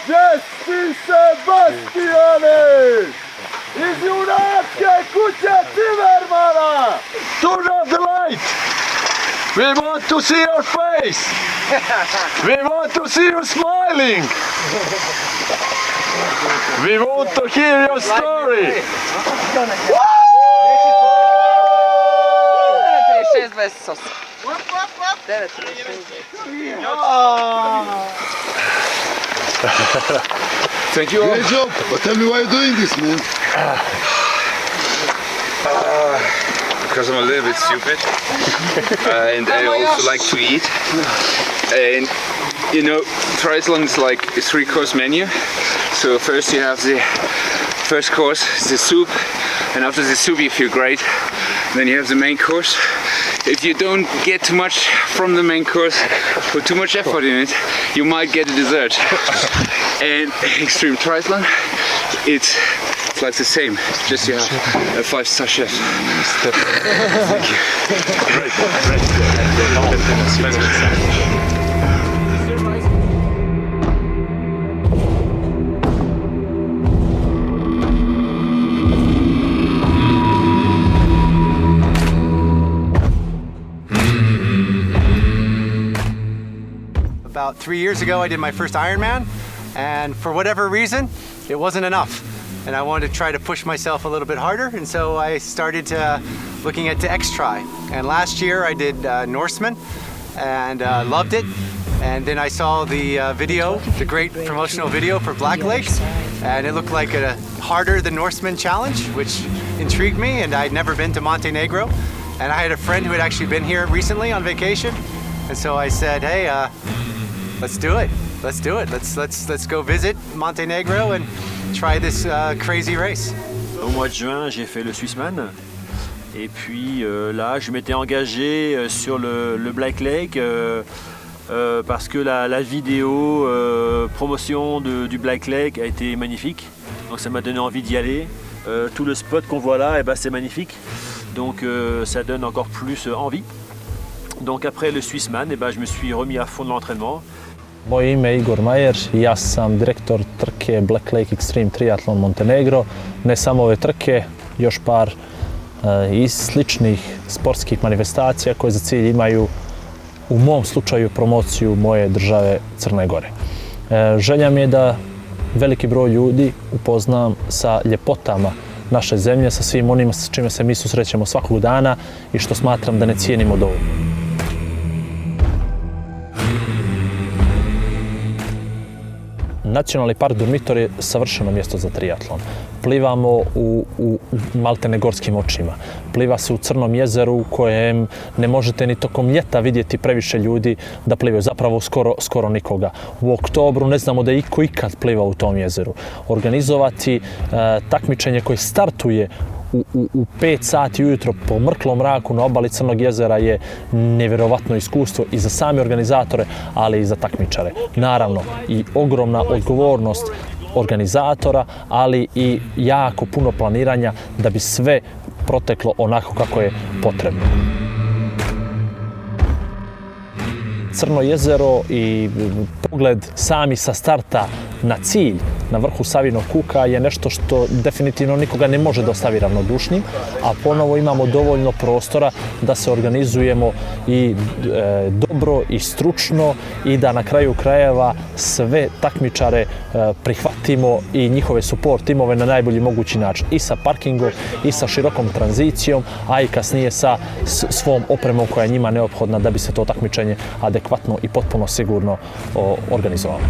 Jesse Sebastiani iz junačke kuće Cimermana. Turn off the light. We want to see your face. We want to see you smiling. We want to hear your story. 36-28. 9-36. Thank you. Great job. But tell me why you're doing this, man. Because I'm a little bit stupid and I also like to eat. And you know, triathlon is like a 3-course menu. So first you have the first course, the soup, and after the soup you feel great. Then you have the main course. If you don't get too much from the main course, put too much effort in it, you might get a dessert. And extreme triathlon, it's like the same, just you have a 5-star chef. Thank you. About 3 years ago, I did my first Ironman, and for whatever reason, it wasn't enough. And I wanted to try to push myself a little bit harder, and so I started looking at X-Tri. And last year I did Norseman, and loved it. And then I saw the video, the great promotional video for Black Lake, and it looked like a harder than Norseman challenge, which intrigued me, and I'd never been to Montenegro. And I had a friend who had actually been here recently on vacation, and so I said, hey, let's do it. Let's do it. Let's go visit Montenegro and try this crazy race. Au mois de juin, j'ai fait le Swissman. Et puis là, je m'étais engagé sur le Black Lake parce que la vidéo promotion du Black Lake a été magnifique. Donc ça m'a donné envie d'y aller. Tout le spot qu'on voit là, c'est magnifique. Donc ça donne encore plus envie. Donc après le Swissman, je me suis remis à fond de l'entraînement. Moje ime je Igor Majer i ja sam direktor trke Black Lake Extreme Triathlon Montenegro. Ne samo ove trke, još par i sličnih sportskih manifestacija koje za cilj imaju u mom slučaju promociju moje države Crne Gore. Želja mi je da veliki broj ljudi upoznam sa ljepotama naše zemlje, sa svim onima s čime se mi susrećemo svakog dana i što smatram da ne cijenimo dovoljno. Nacionalni park Durmitor je savršeno mjesto za triatlon. Plivamo u maltene gorskim očima. Pliva se u Crnom jezeru u kojem ne možete ni tokom ljeta vidjeti previše ljudi da plivaju, zapravo skoro nikoga. U oktobru ne znamo da je iko ikad plivao u tom jezeru. Organizovati takmičenje koje startuje u 5 sati ujutro po mrklom mraku na obali Crnog jezera je nevjerovatno iskustvo i za same organizatore, ali i za takmičare. Naravno, i ogromna odgovornost organizatora, ali i jako puno planiranja da bi sve proteklo onako kako je potrebno. Crno jezero i pogled sami sa starta na cilj, na vrhu Savinog kuka je nešto što definitivno nikoga ne može da ostavi ravnodušnim, a ponovo imamo dovoljno prostora da se organizujemo i dobro i stručno i da na kraju krajeva sve takmičare prihvatimo i njihove support timove na najbolji mogući način. I sa parkingom, i sa širokom tranzicijom, a i kasnije sa svom opremom koja je njima neophodna da bi se to takmičenje adekvatno i potpuno sigurno organizovalo.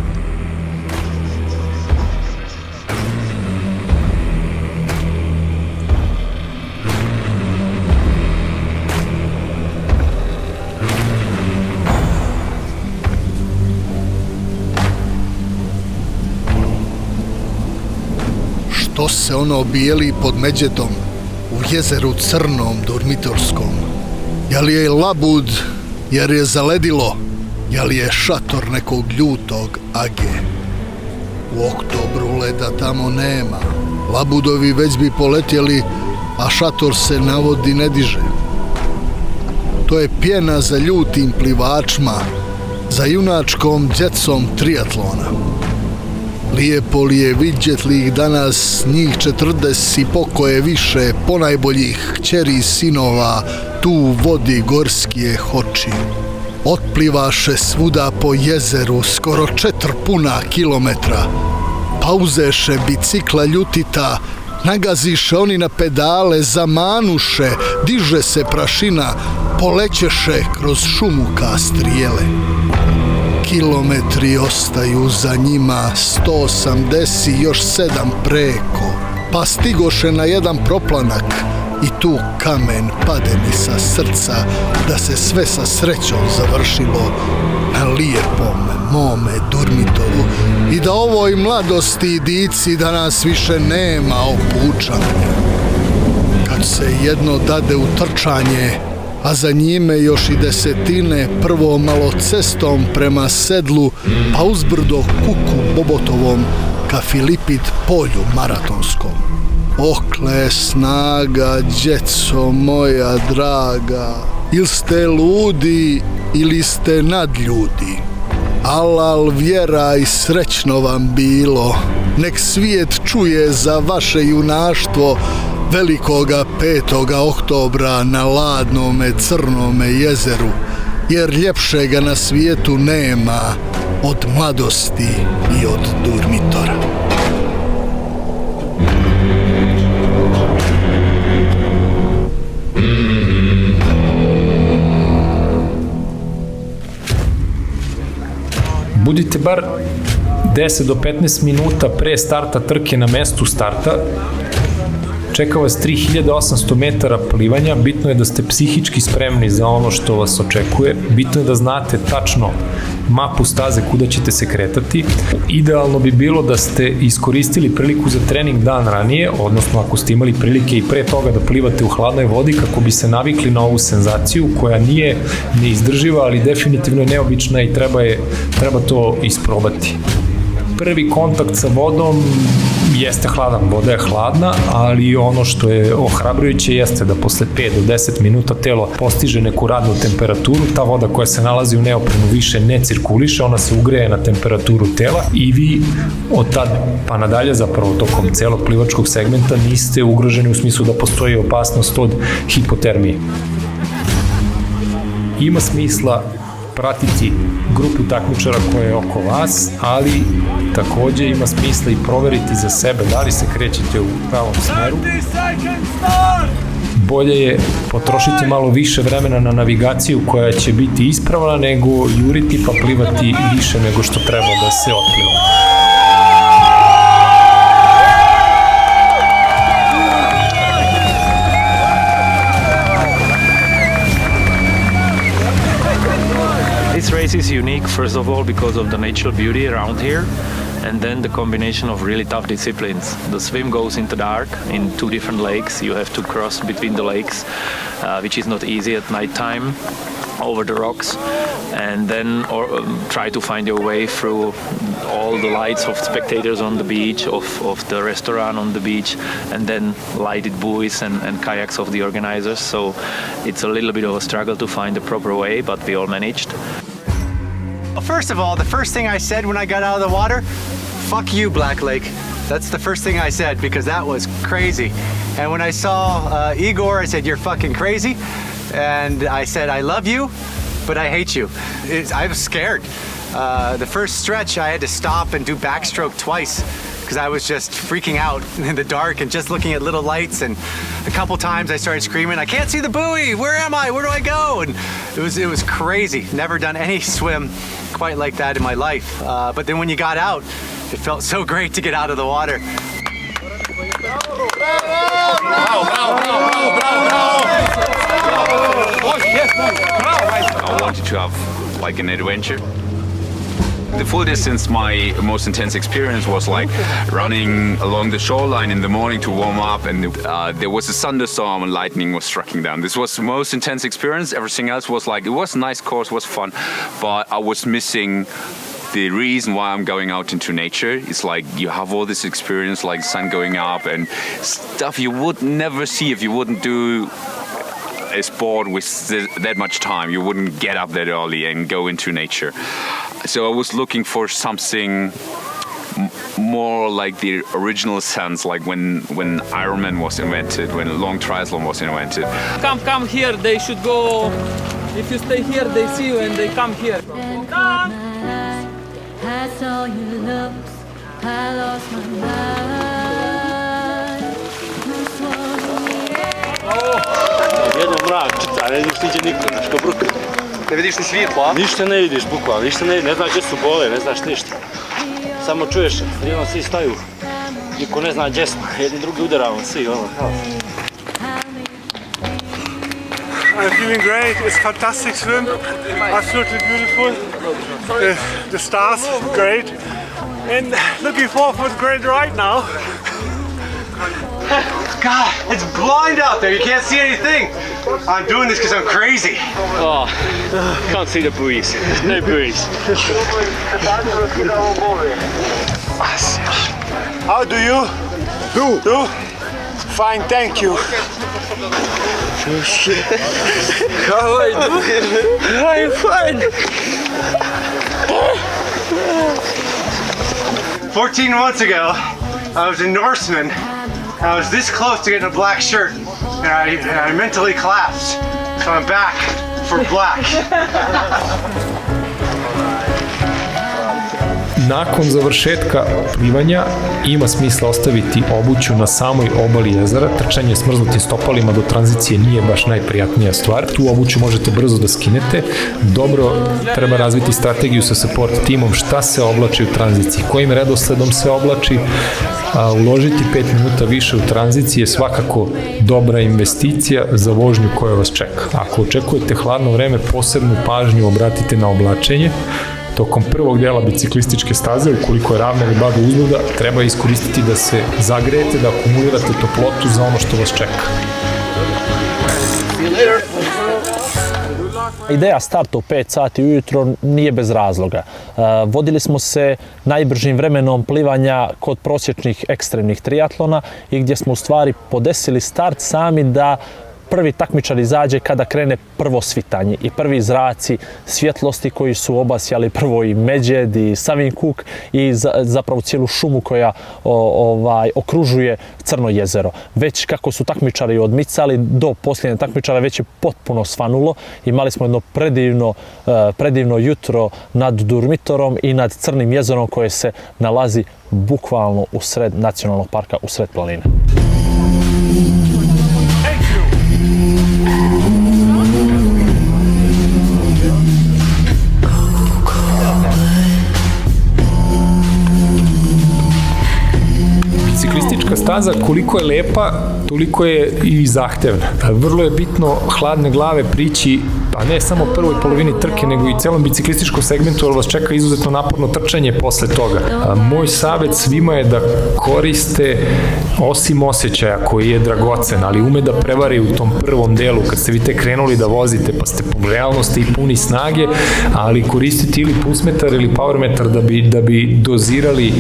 Što se ono bijeli pod Međedom u jezeru Crnom Durmitorskom? Je li je labud jer je zaledilo? Je li je šator nekog ljutog age? U oktobru leda tamo nema. Labudovi već bi poletjeli, a šator se navodi ne diže. To je pjena za ljutim plivačima, za junačkom djecom triatlona. Lijepo li je vidjet li ih danas, njih 40 i pokoje više, ponajboljih kćeri i sinova, tu vodi gorskije hoči. Otplivaše svuda po jezeru skoro 4 puna kilometra. Pauzeše bicikla ljutita, nagaziše oni na pedale, zamanuše, diže se prašina, polećeše kroz šumu ka strijele. Kilometri ostaju za njima, 180 još 7 preko, pa stigoše na jedan proplanak i tu kamen pade mi sa srca da se sve sa srećom završilo na lijepom mome Durmitoru i da ovoj mladosti i dici danas više nema opučanja. Kad se jedno dade u trčanje, a za njime još i desetine, prvo malo cestom prema sedlu, pa uzbrdo kuku Bobotovom ka Filipid polju maratonskom. Okle snaga, djeco moja draga, ili ste ludi ili ste nadljudi. Alal vjera i srećno vam bilo, nek svijet čuje za vaše junaštvo velikoga 5. oktobra na ladnome crnome jezeru, jer ljepšega na svijetu nema od mladosti i od Durmitora. Budite bar 10 do 15 minuta pre starta trke na mestu starta. Čeka vas 3800 metara plivanja, bitno je da ste psihički spremni za ono što vas očekuje, bitno je da znate tačno mapu staze kuda ćete se kretati. Idealno bi bilo da ste iskoristili priliku za trening dan ranije, odnosno ako ste imali prilike i pre toga da plivate u hladnoj vodi kako bi se navikli na ovu senzaciju koja nije neizdrživa, ali definitivno je neobična i treba to isprobati. Prvi kontakt sa vodom jeste hladan, voda je hladna, ali ono što je ohrabrujuće jeste da posle 5 do 10 minuta telo postiže neku radnu temperaturu, ta voda koja se nalazi u neopremu više ne cirkuliše, ona se ugreje na temperaturu tela i vi od tad pa nadalje, zapravo tokom celog plivačkog segmenta, niste ugroženi u smislu da postoji opasnost od hipotermije. Ima smisla pratiti grupu takmičara koja je oko vas, ali takođe ima smisla i proveriti za sebe da li se krećete u pravom smeru. Bolje je potrošiti malo više vremena na navigaciju koja će biti ispravna nego juriti pa plivati više nego što treba da se otpliva. This race is unique, first of all, because of the natural beauty around here, and then the combination of really tough disciplines. The swim goes into the dark in 2 different lakes. You have to cross between the lakes, which is not easy at night time, over the rocks, and then try to find your way through all the lights of spectators on the beach, of the restaurant on the beach, and then lighted buoys and kayaks of the organizers. So it's a little bit of a struggle to find the proper way, but we all managed. Well, first of all, the first thing I said when I got out of the water, fuck you, Black Lake. That's the first thing I said because that was crazy. And when I saw Igor, I said, you're fucking crazy. And I said, I love you, but I hate you. I was scared. The first stretch, I had to stop and do backstroke twice because I was just freaking out in the dark and just looking at little lights. And a couple times I started screaming, I can't see the buoy. Where am I? Where do I go? And it was crazy. Never done any swim quite like that in my life. But then when you got out, it felt so great to get out of the water. I wanted to have like an adventure. The full distance, my most intense experience was like running along the shoreline in the morning to warm up, and there was a thunderstorm and lightning was striking down. This was the most intense experience. Everything else was like, it was a nice course, was fun, but I was missing the reason why I'm going out into nature. Is like you have all this experience, like sun going up and stuff you would never see if you wouldn't do a sport with that much time. You wouldn't get up that early and go into nature. So I was looking for something more like the original sense, like when Ironman was invented, when long triathlon was invented. Come here, they should go. If you stay here, they see you and they come here. I saw your looks, I lost my mind. Jedan mrak, čica, ne vidiš niđe niko, znaš ko bruka. Ne vidiš ni svjetlo, a? Ništa ne vidiš, bukvalno, ništa ne vidiš, ne znaš gdje su bole, ne znaš ništa. Samo čuješ, jednom svi staju, niko ne zna gdje smo, jedni drugi udaravamo, svi, ono, kao. I'm feeling great, it's fantastic swim, absolutely beautiful, the stars, great, and looking forward for the great ride now. God, it's blind out there, you can't see anything. I'm doing this because I'm crazy. Oh, can't see the buoys, there's no buoys. How do you? Do? Fine, thank you. How are you doing? I'm fine. 14 months ago, I was in Norseman. I was this close to getting a black shirt, and I mentally collapsed. So I'm back for black. Nakon završetka plivanja ima smisla ostaviti obuću na samoj obali jezera. Trčanje smrznutim stopalima do tranzicije nije baš najprijatnija stvar. Tu obuću možete brzo da skinete. Dobro treba razviti strategiju sa support timom šta se oblači u tranziciji, kojim redosledom se oblači. Uložiti 5 minuta više u tranziciji je svakako dobra investicija za vožnju koja vas čeka. Ako očekujete hladno vreme, posebnu pažnju obratite na oblačenje. Tokom prvog dela biciklističke staze, ukoliko je ravna ili blaga uzvoda, treba iskoristiti da se zagrejete, da akumulirate toplotu za ono što vas čeka. Ideja starta u 5 sati ujutro nije bez razloga. Vodili smo se najbržim vremenom plivanja kod prosječnih ekstremnih triatlona i gdje smo u stvari podesili start sami da prvi takmičar izađe kada krene prvo svitanje i prvi zraci svjetlosti koji su obasjali prvo i Međed i Savin Kuk i zapravo cijelu šumu koja okružuje Crno jezero. Već kako su takmičari odmicali do posljednje takmičara već je potpuno svanulo. Imali smo jedno predivno jutro nad Durmitorom i nad Crnim jezerom koje se nalazi bukvalno u sred nacionalnog parka, u sred planine. Biciklistička staza koliko je lepa, toliko je i zahtevna. Vrlo je bitno hladne glave prići, pa ne samo prvoj polovini trke, nego i celom biciklističkom segmentu, jer vas čeka izuzetno naporno trčanje posle toga. Moj savjet svima je da koriste, osim osjećaja koji je dragocen, ali ume da prevari u tom prvom delu, kad ste vi te krenuli da vozite, pa ste realno ste i puni snage, ali koristiti ili pulsmetar ili powermetar da bi dozirali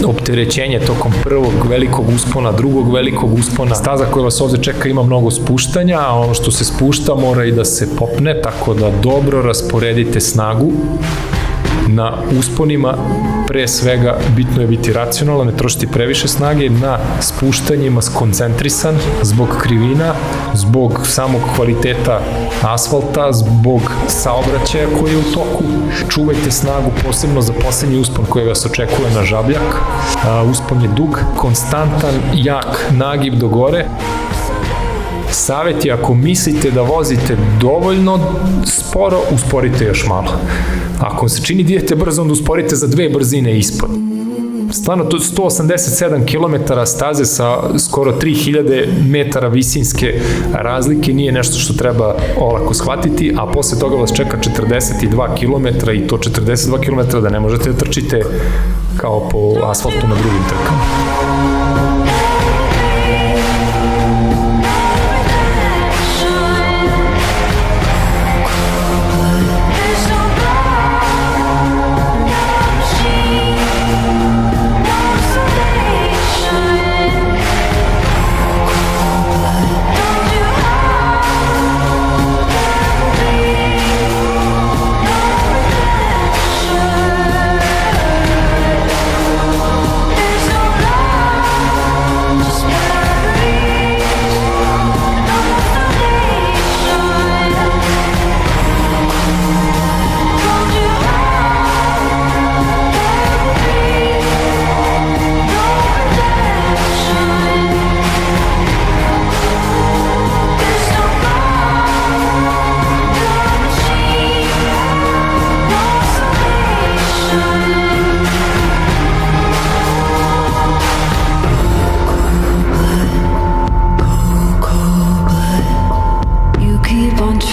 opterećenje tokom prvog velikog uspona, drugog velikog uspona. Staza koja vas ovde čeka ima mnogo spuštanja, a ono što se spušta mora i da se popne, tako da dobro rasporedite snagu. Na usponima pre svega bitno je biti racionalan, ne trošiti previše snage, na spuštanjima skoncentrisan zbog krivina, zbog samog kvaliteta asfalta, zbog saobraćaja koji je u toku. Čuvajte snagu posebno za poslednji uspon koji vas očekuje na Žabljak. Uspon je dug, konstantan, jak nagib do gore. Savjet je, ako mislite da vozite dovoljno sporo, usporite još malo. Ako se čini da idete brzo, onda usporite za 2 brzine ispod. Stvarno, to je 187 km staze sa skoro 3000 metara visinske razlike, nije nešto što treba olako shvatiti, a posle toga vas čeka 42 km i to 42 km da ne možete da trčite kao po asfaltu na drugim trkama.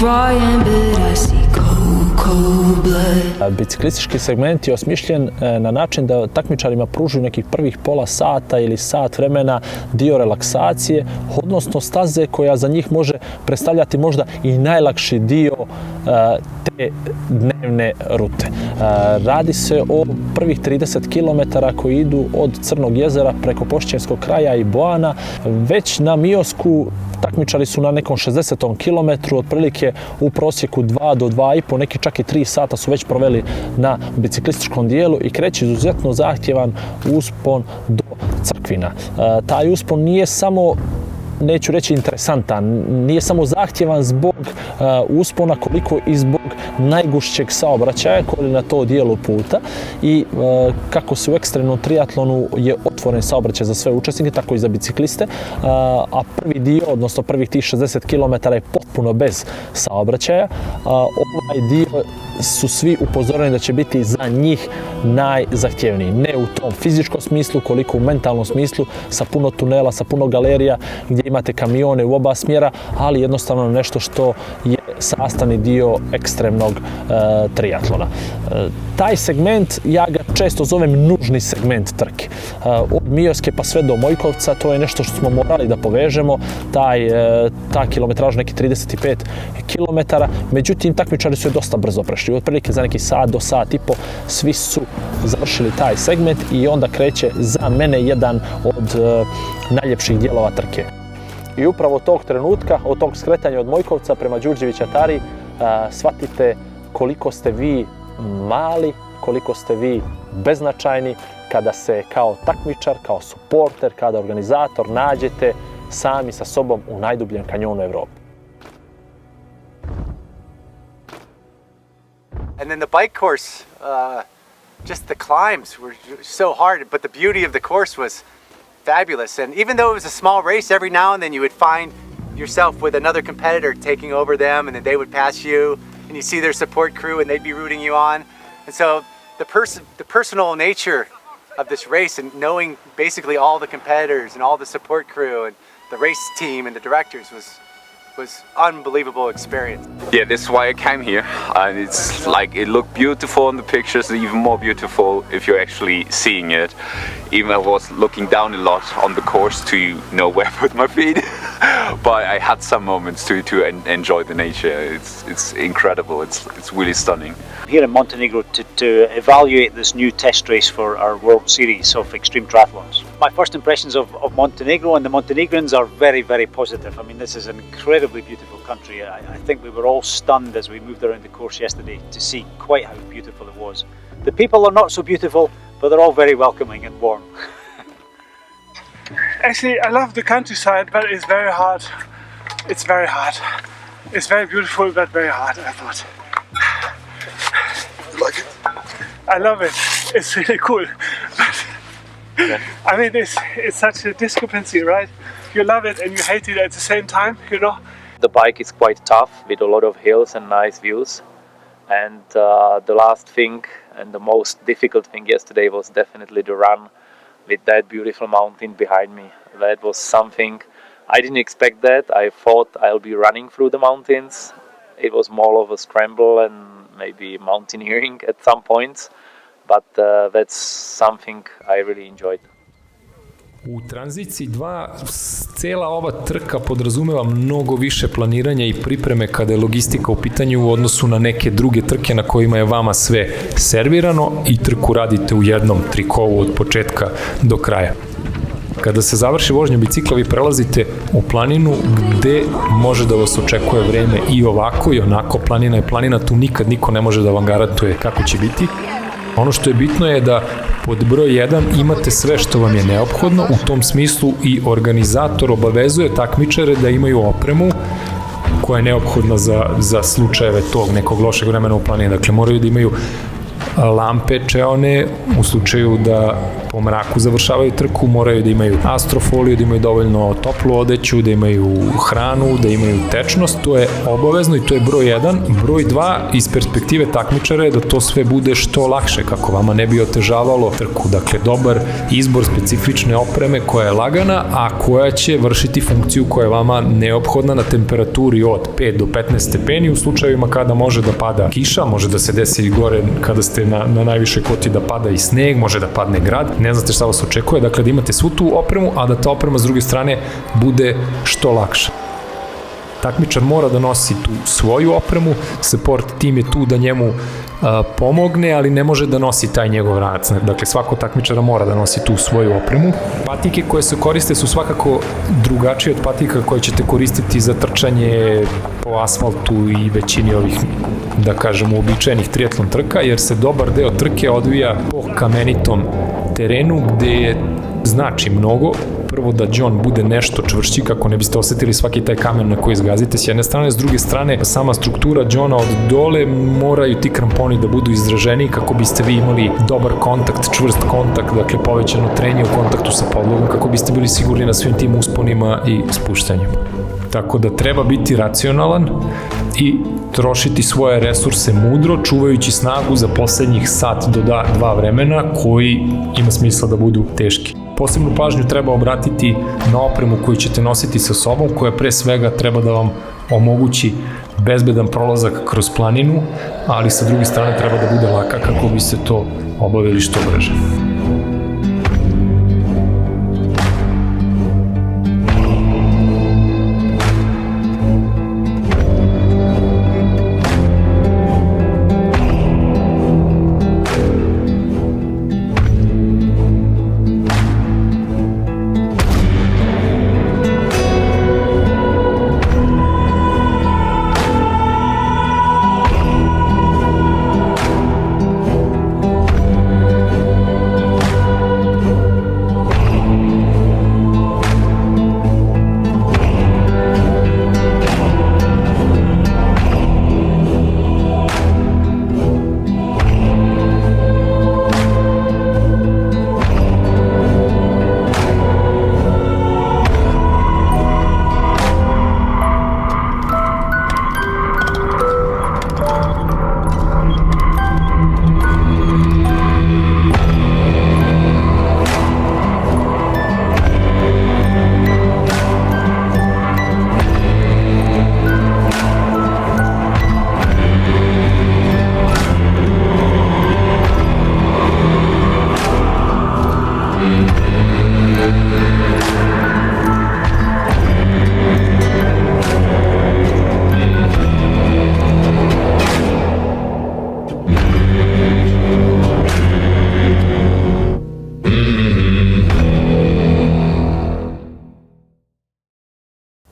crying, but I see cold blood. Biciklistički segment je osmišljen na način da takmičarima pružuju nekih prvih pola sata ili sat vremena dio relaksacije, odnosno staze koja za njih može predstavljati možda i najlakši dio te dnevne rute. Radi se o prvih 30 km koji idu od Crnog jezera preko Pošćenskog kraja i Boana. Već na Miosku takmičari su na nekom 60. kilometru, otprilike u prosjeku 2 do 2,5, neki čak i 3 sata su već proveli na biciklističkom dijelu i kreće izuzetno zahtjevan uspon do Crkvina. Taj uspon nije samo, neću reći interesantan, nije samo zahtjevan zbog uspona koliko i zbog najgušćeg saobraćaja koji je na to dijelu puta i kako se u ekstremnom triatlonu je otvoren saobraćaj za sve učesnike, tako i za bicikliste, a prvi dio, odnosno prvih tih 60 km je potpuno bez saobraćaja. Ovaj dio su svi upozoreni da će biti za njih najzahtjevniji. Ne u tom fizičkom smislu, koliko u mentalnom smislu, sa puno tunela, sa puno galerija, gdje imate kamione u oba smjera, ali jednostavno nešto što je sastavni dio ekstremnog triatlona. Taj segment, ja ga često zovem nužni segment trke. Od Mioske pa sve do Mojkovca, to je nešto što smo morali da povežemo, ta kilometraža neki 35 km, međutim takmičari su je dosta brzo prešli, otprilike za neki sat do sat i po svi su završili taj segment i onda kreće za mene jedan od najljepših dijelova trke. I upravo od tog trenutka, od tog skretanja od Mojkovca prema Đurđević Atari, shvatite koliko ste vi mali, koliko ste vi beznačajni kada se kao takmičar, kao suporter, kada organizator nađete sami sa sobom u najdubljem kanjonu Evrope. And then the bike course, just the climbs were so hard, but the beauty of the course was fabulous. And even though it was a small race, every now and then you would find yourself with another competitor taking over them, and then they would pass you, and you see their support crew, and they'd be rooting you on. And so the personal nature of this race, and knowing basically all the competitors and all the support crew and the race team and the directors was unbelievable experience. Yeah, that's why I came here, and it's like it looked beautiful in the pictures, even more beautiful if you're actually seeing it. Even I was looking down a lot on the course to know where to put my feet, but I had some moments to enjoy the nature. It's incredible. It's really stunning. Here in Montenegro to evaluate this new test race for our World Series of Extreme Triathlons. My first impressions of Montenegro, and the Montenegrins are very, very positive. I mean, this is an incredibly beautiful country. I think we were all stunned as we moved around the course yesterday to see quite how beautiful it was. The people are not so beautiful, but they're all very welcoming and warm. Actually, I love the countryside, but it's very hard. It's very hard. It's very beautiful, but very hard, I thought. Like it? I love it. It's really cool. But, I mean, it's such a discrepancy, right? You love it and you hate it at the same time, you know? The bike is quite tough with a lot of hills and nice views. And the last thing and the most difficult thing yesterday was definitely the run with that beautiful mountain behind me. That was something, I didn't expect that. I thought I'll be running through the mountains. It was more of a scramble and maybe mountaineering at some points. But that's something I really enjoyed. U tranziciji 2 cela ova trka podrazumeva mnogo više planiranja i pripreme kada je logistika u pitanju u odnosu na neke druge trke na kojima je vama sve servirano i trku radite u jednom trikovu od početka do kraja. Kada se završi vožnja bicikla, vi prelazite u planinu gde može da vas očekuje vreme i ovako i onako. Planina je planina, tu nikad niko ne može da vam garantuje kako će biti. Ono što je bitno je da pod broj 1 imate sve što vam je neophodno, u tom smislu i organizator obavezuje takmičare da imaju opremu koja je neophodna za slučajeve tog nekog lošeg vremena u planini. Dakle, moraju da imaju lampe čeone, u slučaju da po mraku završavaju trku, moraju da imaju astrofoliju, da imaju dovoljno toplu odeću, da imaju hranu, da imaju tečnost, to je obavezno i to je broj 1. Broj 2, iz perspektive takmičara je da to sve bude što lakše, kako vama ne bi otežavalo trku. Dakle, dobar izbor specifične opreme koja je lagana, a koja će vršiti funkciju koja je vama neophodna na temperaturi od 5 do 15 stepeni u slučajevima kada može da pada kiša, može da se desi gore kada ste na najvišoj koti da pada i sneg, može da padne grad, ne znate šta vas očekuje, dakle da imate svu tu opremu, a da ta oprema s druge strane bude što lakša. Takmičar mora da nosi tu svoju opremu, support tim je tu da njemu pomogne, ali ne može da nosi taj njegov ranac. Dakle, svako takmičara mora da nosi tu svoju opremu. Patike koje se koriste su svakako drugačije od patika koje ćete koristiti za trčanje po asfaltu i većini ovih, da kažemo, uobičajenih triatlon trka, jer se dobar deo trke odvija po kamenitom terenu gde znači mnogo. Prvo da džon bude nešto čvršći kako ne biste osetili svaki taj kamen na koji zgazite s jedne strane, s druge strane sama struktura džona od dole, moraju ti kramponi da budu izraženiji kako biste vi imali dobar kontakt, čvrst kontakt, dakle povećano trenje u kontaktu sa podlogom kako biste bili sigurni na svim tim usponima i spuštanjima. Tako da treba biti racionalan i trošiti svoje resurse mudro, čuvajući snagu za poslednjih sat do 2 vremena koji ima smisla da budu teški. Posebnu pažnju treba obratiti na opremu koju ćete nositi sa sobom, koja pre svega treba da vam omogući bezbedan prolazak kroz planinu, ali sa druge strane treba da bude laka kako biste to obavili što brže.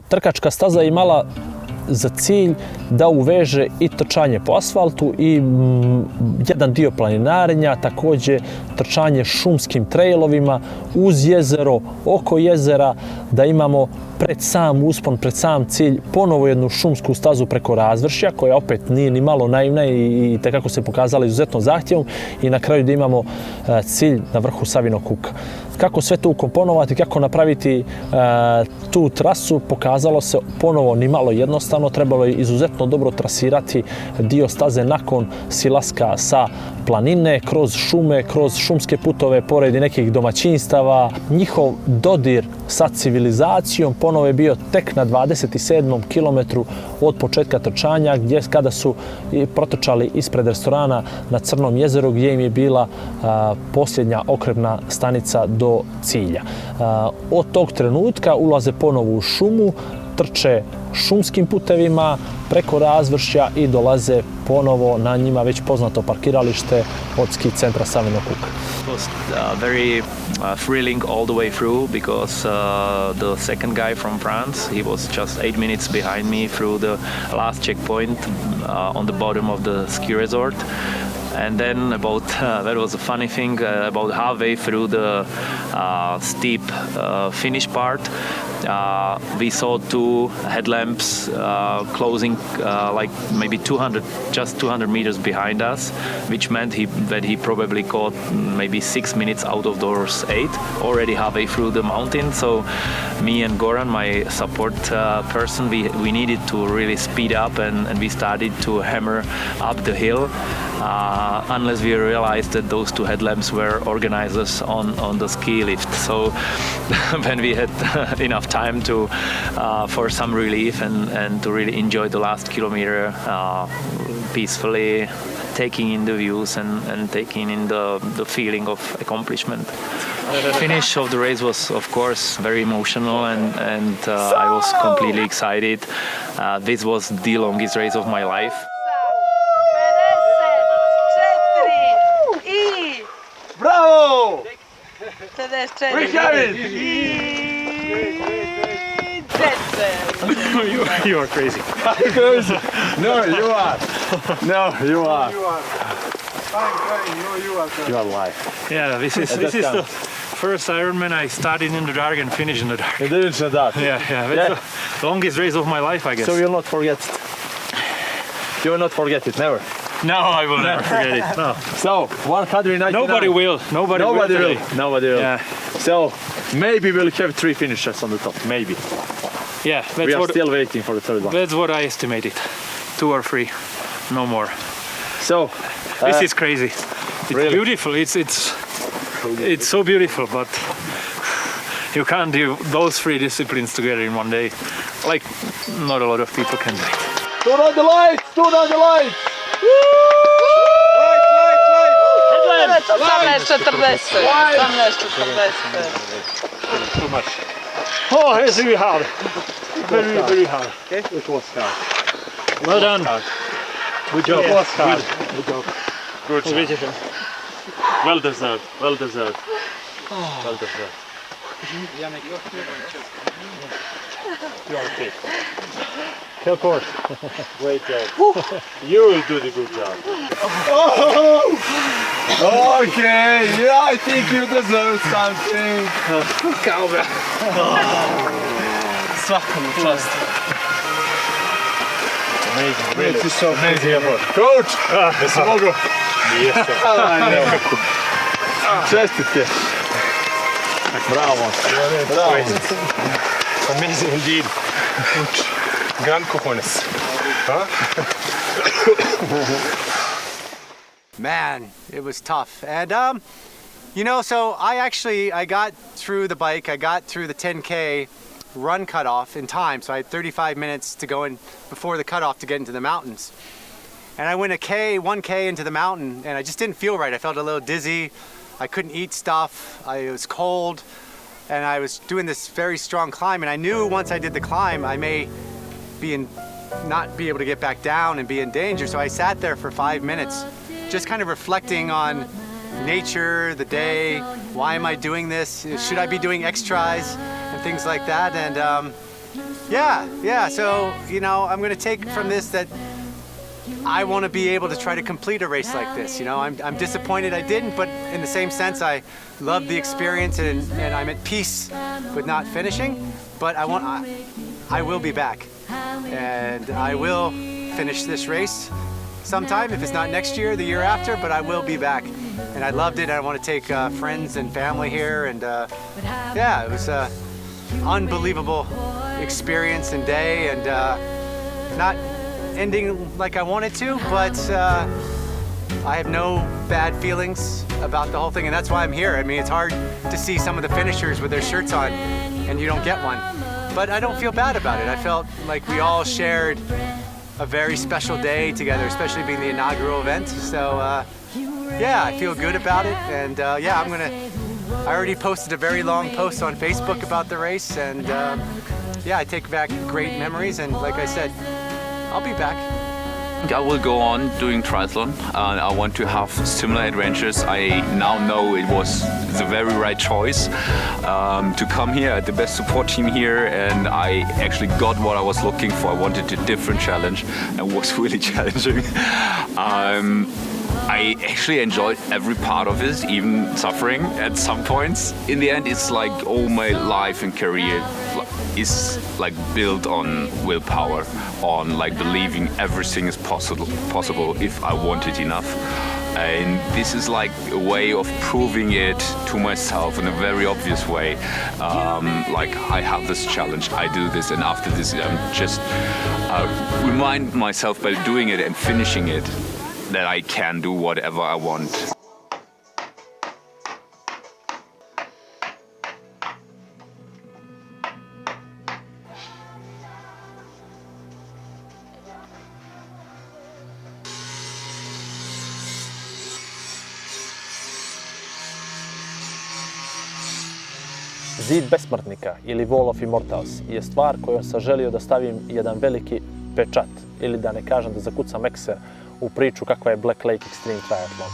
Trkačka staza je imala za cilj da uveže i trčanje po asfaltu i jedan dio planinarenja, takođe trčanje šumskim trailovima uz jezero, oko jezera, da imamo pred sam uspon, pred sam cilj ponovo jednu šumsku stazu preko razvršja koja opet nije ni malo naivna i tekako se pokazala izuzetno zahtjevom i na kraju da imamo cilj na vrhu Savinog kuka. Kako sve to ukomponovati, kako napraviti tu trasu, pokazalo se ponovo ni malo jednostavno, trebalo je izuzetno dobro trasirati dio staze nakon silaska sa planine, kroz šume, kroz šumske putove, pored nekih domaćinstava. Njihov dodir sa civilizacijom ponovo je bio tek na 27. kilometru od početka trčanja, kada su protrčali ispred restorana na Crnom jezeru, gdje im je bila posljednja okrebna stanica do cilja. Od tog trenutka ulaze ponovo u šumu, trče šumskim putevima preko razvršja i dolaze ponovo na njima već poznato parkiralište od ski centra Savinog kuka. It was very thrilling all the way through because the second guy from France, he was just 8 minutes behind me through the last checkpoint on the bottom of the ski resort. And then about that was a funny thing. About halfway through the steep finish part, we saw two headlamps closing like maybe 200 meters behind us, which meant that he probably caught maybe 6 minutes out of those 8, already halfway through the mountain. So me and Goran, my support person, we needed to really speed up, and we started to hammer up the hill. Unless we realized that those two headlamps were organizers on the ski lift. So when we had enough time to for some relief and to really enjoy the last kilometer peacefully, taking in the views and taking in the feeling of accomplishment. Finish of the race was of course very emotional, and I was completely excited. This was the longest race of my life. Bravo! We have it! You are crazy. No, you are. No, you are. You are alive. Yeah, this is the first Ironman I started in the dark and finished in the dark. You didn't say that. Yeah. That's the longest race of my life, I guess. So you'll not forget it. You will not forget it, never. No, I will never forget it. No. So 199. Nobody will. Nobody will. Nobody will. Yeah. So maybe we'll have 3 finishers on the top. Maybe. Yeah. We are still waiting for the third one. That's what I estimated. 2 or 3, no more. So this is crazy. It's really? Beautiful. It's so beautiful, but you can't do those 3 disciplines together in one day. Like not a lot of people can do it. Turn on the lights! Turn on the lights! Too much. Oh, it's really hard. Very, very hard. Okay. It was hard. Well done. Good job. It was hard. Good job. Good job. Well deserved. Well deserved. Well deserved. You're okay. Of course. Great job. You will do the good job. Oh! Okay, yeah, I think you deserve something. Cobra. Amazing, really. This is so amazing effort. Coach! Yes, Čestitke. Bravo. Bravo. Amazing indeed. Grand cojones. Man, it was tough. And you know, so I got through the bike, I got through the 10K run cutoff in time. So I had 35 minutes to go in before the cutoff to get into the mountains. And I went 1K into the mountain, and I just didn't feel right. I felt a little dizzy. I couldn't eat stuff. It was cold, and I was doing this very strong climb. And I knew once I did the climb, I may not be able to get back down and be in danger. So I sat there for 5 minutes, just kind of reflecting on nature, the day, why am I doing this? Should I be doing extras and things like that? And yeah. So, you know, I'm gonna take from this that I want to be able to try to complete a race like this. You know, I'm disappointed I didn't, but in the same sense, I love the experience and I'm at peace with not finishing. But I will be back, and I will finish this race sometime. If it's not next year, the year after, but I will be back. And I loved it. I want to take friends and family here, and yeah, it was an unbelievable experience and day, and not ending like I wanted to, but I have no bad feelings about the whole thing, and that's why I'm here. I mean, it's hard to see some of the finishers with their shirts on and you don't get one, but I don't feel bad about it. I felt like we all shared a very special day together, especially being the inaugural event. So yeah, I feel good about it, and yeah, I already posted a very long post on Facebook about the race, and yeah, I take back great memories, and like I said, I'll be back. I will go on doing triathlon, and I want to have similar adventures. I now know it was the very right choice to come here, the best support team here, and I actually got what I was looking for. I wanted a different challenge, and it was really challenging. I actually enjoyed every part of it, even suffering at some points. In the end, it's like all my life and career is like built on willpower, on like believing everything is possible if I want it enough. And this is like a way of proving it to myself in a very obvious way. Like I have this challenge, I do this, and after this I'm just remind myself by doing it and finishing it that I can do whatever I want. Zid besmrtnika ili Wall of Immortals je stvar kojom sam želio da stavim jedan veliki pečat ili da ne kažem da zakucam ekser u priču kakva je Black Lake Extreme Triathlon.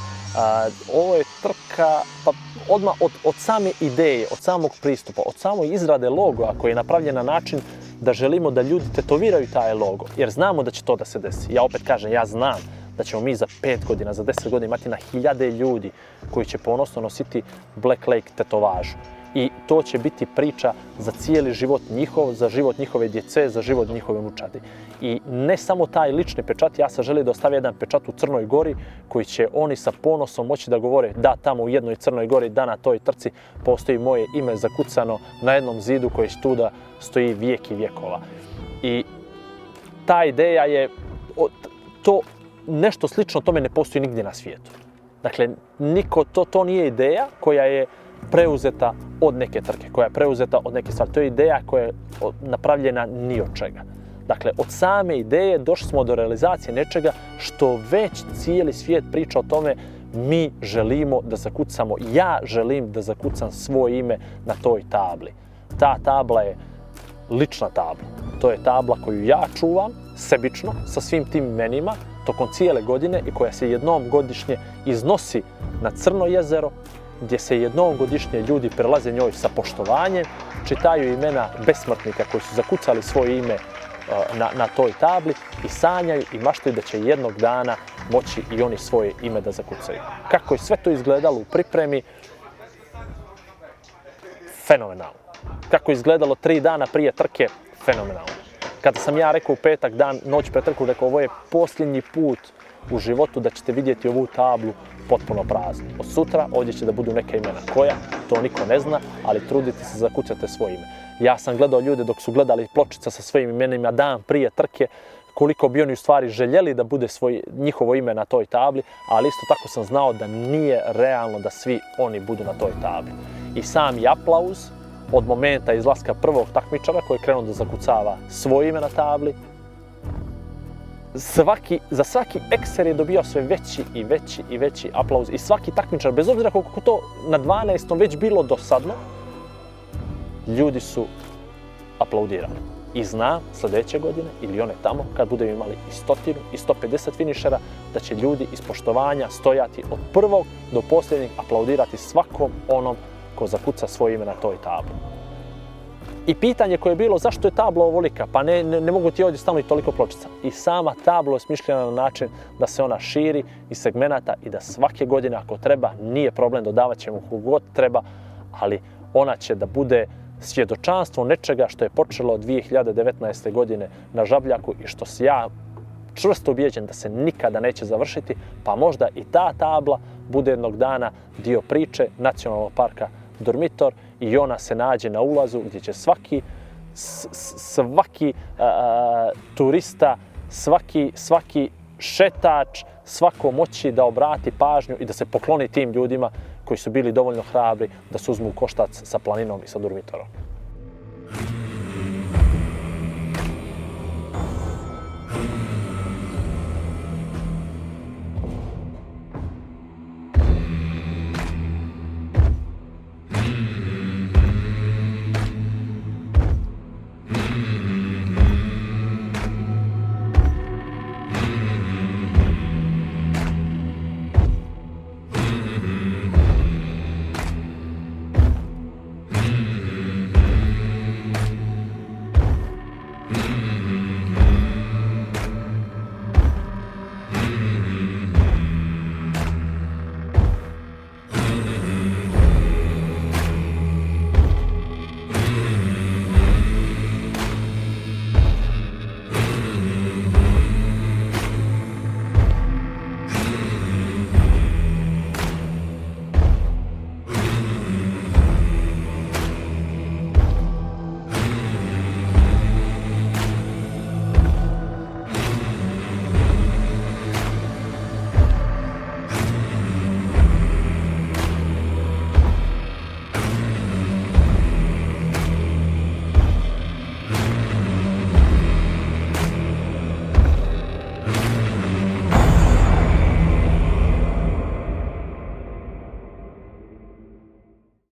Ovo je trka, pa odmah od same ideje, od samog pristupa, od samoj izrade logoa koji je napravljen na način da želimo da ljudi tetoviraju taj logo, jer znamo da će to da se desi. Ja opet kažem, ja znam da ćemo mi za 5 godina, za 10 godina imati na hiljade ljudi koji će ponosno nositi Black Lake tetovažu. I to će biti priča za cijeli život njihov, za život njihove djece, za život njihove unučadi. I ne samo taj lični pečat, ja sam želio da ostavim jedan pečat u Crnoj Gori koji će oni sa ponosom moći da govore da tamo u jednoj Crnoj Gori, da na toj trci postoji moje ime zakucano na jednom zidu koji tu da stoji vijek i vjekova. I ta ideja je, to nešto slično tome ne postoji nigdje na svijetu. Dakle, to nije ideja koja je preuzeta od neke trke, koja je preuzeta od neke stvari. To je ideja koja je napravljena ni od čega. Dakle, od same ideje došli smo do realizacije nečega što već cijeli svijet priča o tome. Mi želimo da zakucamo, ja želim da zakucam svoje ime na toj tabli. Ta tabla je lična tabla. To je tabla koju ja čuvam sebično sa svim tim imenima tokom cijele godine i koja se jednom godišnje iznosi na Crno jezero, gdje se jednom godišnje ljudi prelaze njoj sa poštovanjem, čitaju imena besmrtnika koji su zakucali svoje ime na toj tabli i sanjaju i maštaju da će jednog dana moći i oni svoje ime da zakucaju. Kako je sve to izgledalo u pripremi? Fenomenalno. Kako je izgledalo 3 dana prije trke? Fenomenalno. Kada sam ja rekao u petak dan, noć pre trku, rekao ovo je posljednji put u životu da ćete vidjeti ovu tablu potpuno praznu. Od sutra ovdje će da budu neka imena. Koja? To niko ne zna, ali trudite se zakucate svoje ime. Ja sam gledao ljude dok su gledali pločica sa svojim imenima dan prije trke, koliko bi oni u stvari željeli da bude njihovo ime na toj tabli, ali isto tako sam znao da nije realno da svi oni budu na toj tabli. I sami aplauz od momenta izlaska prvog takmičara koji je krenuo da zakucava svoje ime na tabli, za svaki ekser je dobio sve veći i veći i veći aplauz i svaki takmičar, bez obzira koliko to na 12. već bilo dosadno, ljudi su aplaudirali. I znam sljedeće godine ili one tamo, kad budemo imali i 100 i 150 finišera, da će ljudi iz poštovanja stojati od prvog do posljednjeg, aplaudirati svakom onom ko zakuca svoje ime na toj tabli. I pitanje koje je bilo zašto je tabla ovolika, pa ne mogu ti ovdje staviti toliko pločica. I sama tabla je smišljena na način da se ona širi iz segmenata i da svake godine ako treba, nije problem, dodavat ćemo kogod treba, ali ona će da bude svjedočanstvo nečega što je počelo od 2019. godine na Žabljaku i što si ja čvrsto ubijeđen da se nikada neće završiti, pa možda i ta tabla bude jednog dana dio priče Nacionalnog parka Durmitor i ona se nađe na ulazu gdje će svaki turista, svaki šetač, svako moći da obrati pažnju i da se pokloni tim ljudima koji su bili dovoljno hrabri da se uzmu u koštac sa planinom i sa Durmitorom.